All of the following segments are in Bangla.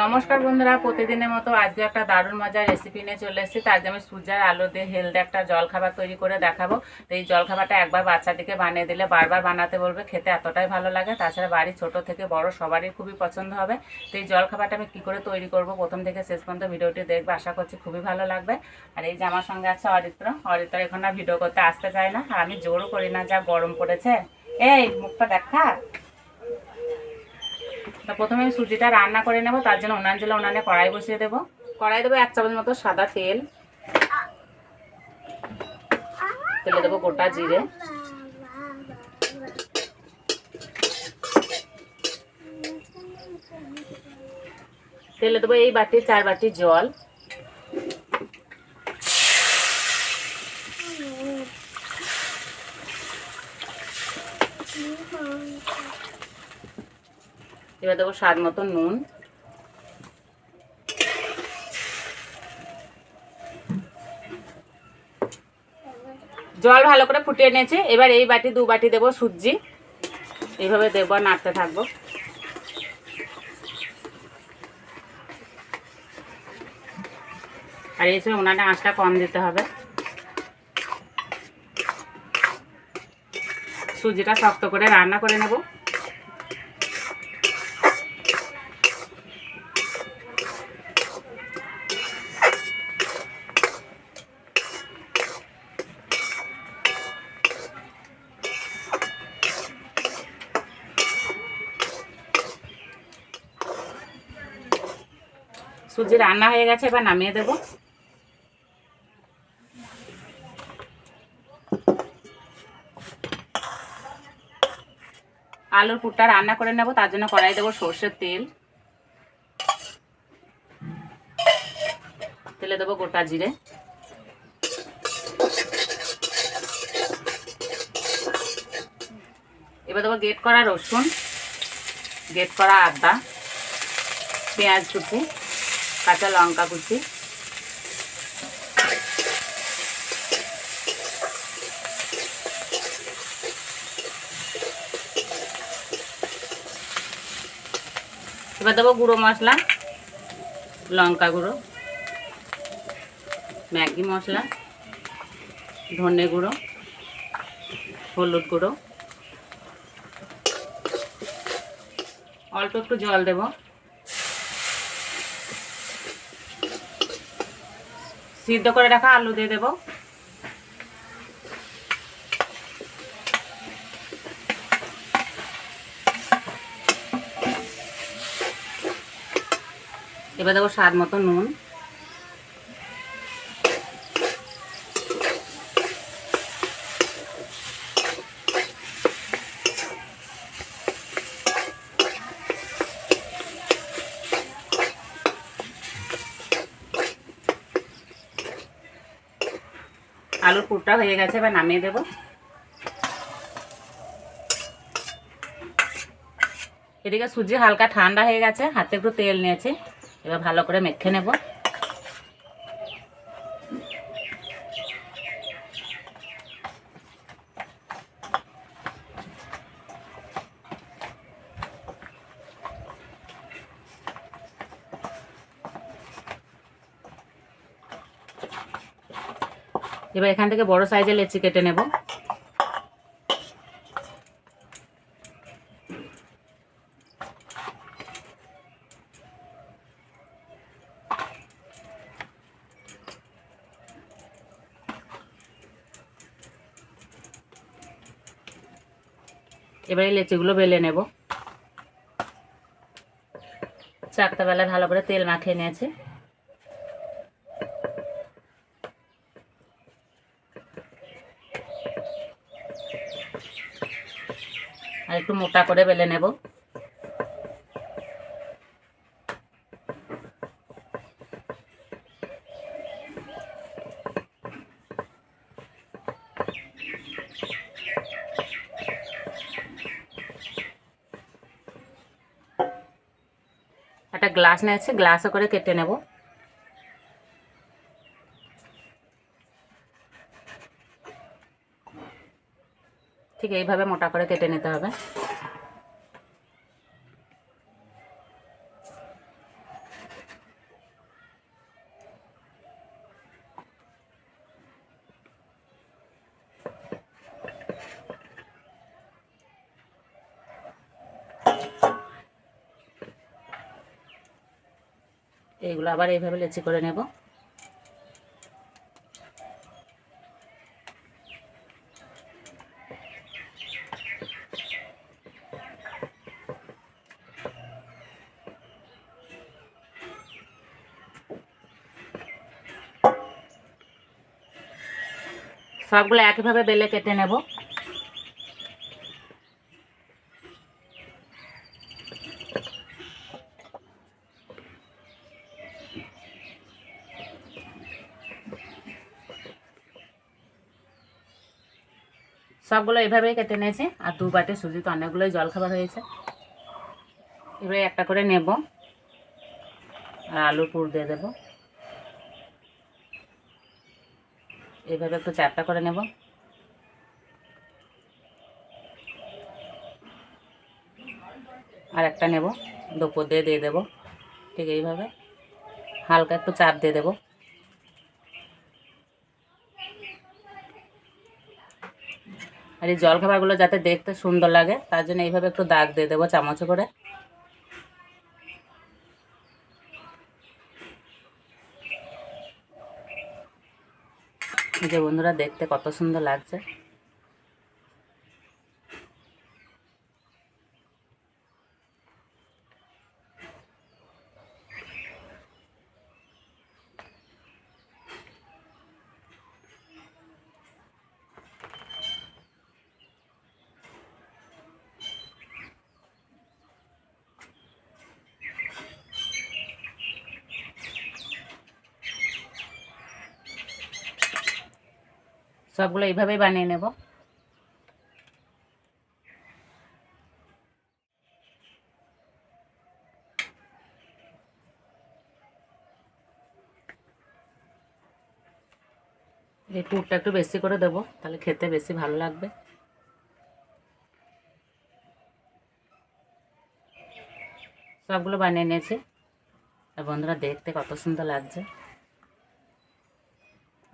নমস্কার বন্ধুরা, প্রতিদিনের মতো আজকে একটা দারুণ মজার রেসিপি নিয়ে চলে এসেছি। তার জন্য সুজি আর আলু দিয়ে হেলদি একটা জলখাবার তৈরি করে দেখাবো। তো এই জলখাবারটা একবার বাচ্চাদেরকে বানিয়ে দিলে বারবার বানাতে বলবে, খেতে এতটাই ভালো লাগে। তাছাড়া বাড়ির ছোট থেকে বড় সবারই খুবই পছন্দ হবে। তো এই জলখাবারটা আমি কী করে তৈরি করব, প্রথম থেকে শেষ পর্যন্ত ভিডিওটি দেখবে, আশা করছি খুবই ভালো লাগবে। আর এই যে আমার সঙ্গে আছে অরিত্র এখন আর ভিডিও করতে আসতে চায় না, আর আমি জোরও করি না, যা গরম পড়েছে। এই মুখটা দেখা। তো প্রথমে আমি সুজিটা রান্না করে নেব। তার জন্য উনানে কড়াই বসিয়ে দেবো। কড়াই দেবো 1 চামচ মতো সাদা তেল। তেলে দেবো গোটা জিরে, তেলে দেবো এই বাটি 4 বাটি জল, এবার দেবো স্বাদ মতো নুন, জল ভালো করে ফুটিয়ে নিয়েছি। এবার এই বাটি 2 বাটি দেবো সুজি, এইভাবে দেবো আর নাড়তে থাকবো। আর এই সময় উনানে আঁচটা কম দিতে হবে। সুজিটা শক্ত করে রান্না করে নেব। সুজি রান্না হয়ে গেছে, এবার নামিয়ে দেব। আলুর পুরটা রান্না করে নেব। তার জন্য কড়াই দেবো সর্ষের তেল, তেলে দেবো গোটা জিরে, এবার দেবো গ্রেট করা রসুন, গ্রেট করা আদা, পেঁয়াজ কুচি, কাঁচা লঙ্কা কুচি, এবার দেবো গুঁড়ো মশলা, লঙ্কা গুঁড়ো, ম্যাগি মশলা, ধনে গুঁড়ো, হলুদ গুঁড়ো, অল্প একটু জল দেব। সিদ্ধ করে রাখা আলু দিয়ে দেব। এবার দেবো স্বাদ মতো নুন, আলুর পুরটা হয়ে গেছে, এবার নামিয়ে দেব। এদিকে সুজি হালকা ঠান্ডা হয়ে গেছে, হাতে একটু তেল নিয়েছে, এবার ভালো করে মেখে নেব। এবার এখান থেকে বড় সাইজের লেচি কেটে নেব। এবার এই লেচিগুলো বেলে নেব। চারটা বেলায় ভালো করে তেল মাখিয়ে নিয়েছি। আর একটু মোটা করে বেলে নেব। একটা গ্লাস নিয়েছি, গ্লাসও করে কেটে নেব। ঠিক এইভাবে মোটা করে কেটে নিতে হবে। এইগুলো আবার এইভাবে লেচি করে নেব। সবগুলো একইভাবে বেলে কেটে নেব। সবগুলো এইভাবেই কেটে নিয়েছি। আর 2 বাটি সুজি তো অনেকগুলোই জলখাবার হয়েছে। এবারে একটা করে নেব আর আলুর পুর দিয়ে দেবো। এইভাবে একটু চ্যাপটা করে নেব। আর একটা নেব, দুপুর দিয়ে দেবো। ঠিক এইভাবে হালকা একটু চাপ দিয়ে দেবো। আর এই জলখাবারগুলো যাতে দেখতে সুন্দর লাগে তার জন্য এইভাবে একটু দাগ দিয়ে দেবো চামচে করে। এই যে বন্ধুরা, দেখতে কত সুন্দর লাগছে। সবগুলো এইভাবেই বানিয়ে নেব। এই পুরটা একটু বেশি করে দেবো, তাহলে খেতে বেশি ভালো লাগবে। সবগুলো বানিয়ে নিয়েছি। আর বন্ধুরা, দেখতে কত সুন্দর লাগছে।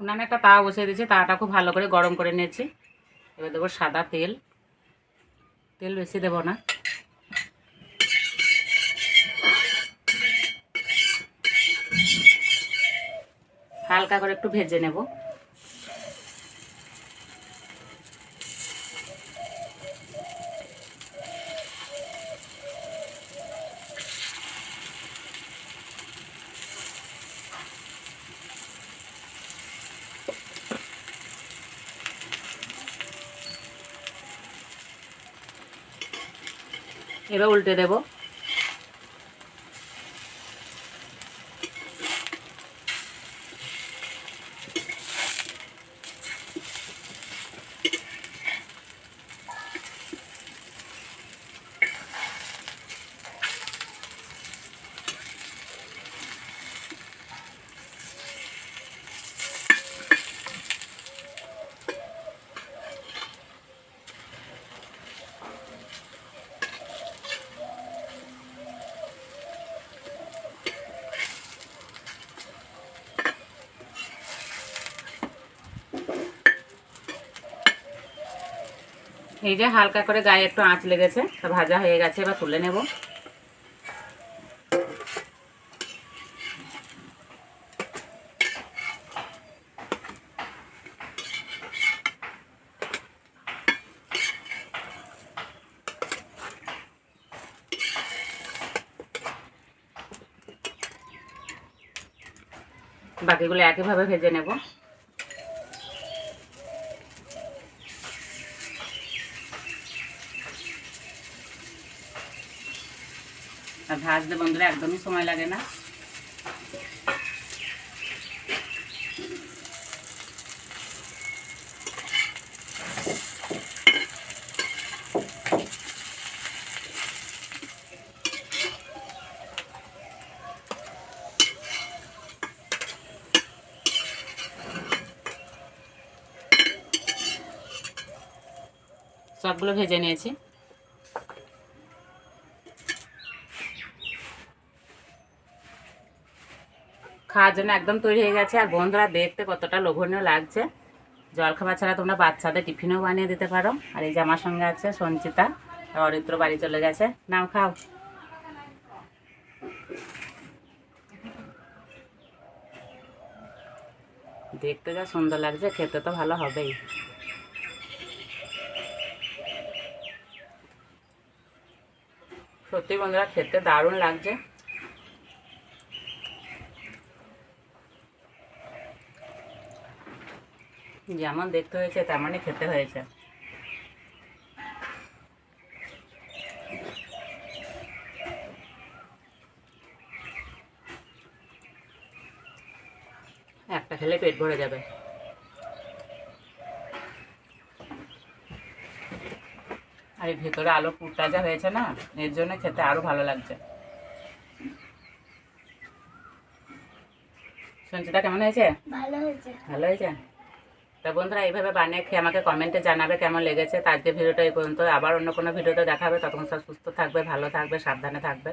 উনানে একটা তাওয়া বসিয়ে দিয়েছি, তাওয়াটা খুব ভালো করে গরম করে নিয়েছি। এবার দেবো সাদা তেল। তেল বেশি দেবো না। হালকা করে একটু ভেজে নেব। এবার উল্টে দেব। এই যে হালকা করে গায়ে একটু আঁচ লেগেছে, তা ভাজা হয়ে গেছে। এবার তুলে নেব। বাকিগুলো একইভাবে ভেজে নেব। আর ভাজতে বন্ধুরা একদমই সময় লাগে না। সবগুলো ভেজে নিয়েছি। খাওয়ার জন্য একদম তৈরি হয়ে গেছে। আর বন্ধুরা, দেখতে কতটা লোভনীয় লাগছে। জলখাবার ছাড়া তোমরা বাচ্চাদের টিফিনও বানিয়ে দিতে পারো। আর এই যে আমার সঙ্গে আছে সঞ্চিতা, আর অরিত্র বাড়ি চলে গেছে। নাও খাও। দেখতে যা সুন্দর লাগছে, খেতে তো ভালো হবেই। সত্যি বন্ধুরা খেতে দারুণ লাগছে। যেমন দেখতে হয়েছে তেমনই খেতে হয়েছে। একটা খেলে পেট ভরে যাবে। আর এই ভেতরে আলু পুরটা যা হয়েছে না, এর জন্য খেতে আরো ভালো লাগছে। সঞ্চিতা কেমন হয়েছে? ভালো হয়েছে। ভালো হয়েছে। তা বন্ধুরা এইভাবে বানিয়ে খেয়ে আমাকে কমেন্টে জানাবে কেমন লেগেছে। তো আজকে ভিডিওটা এই পর্যন্ত, আবার অন্য কোনো ভিডিওতে দেখাবে। ততক্ষণ সব সুস্থ থাকবে, ভালো থাকবে, সাবধানে থাকবে।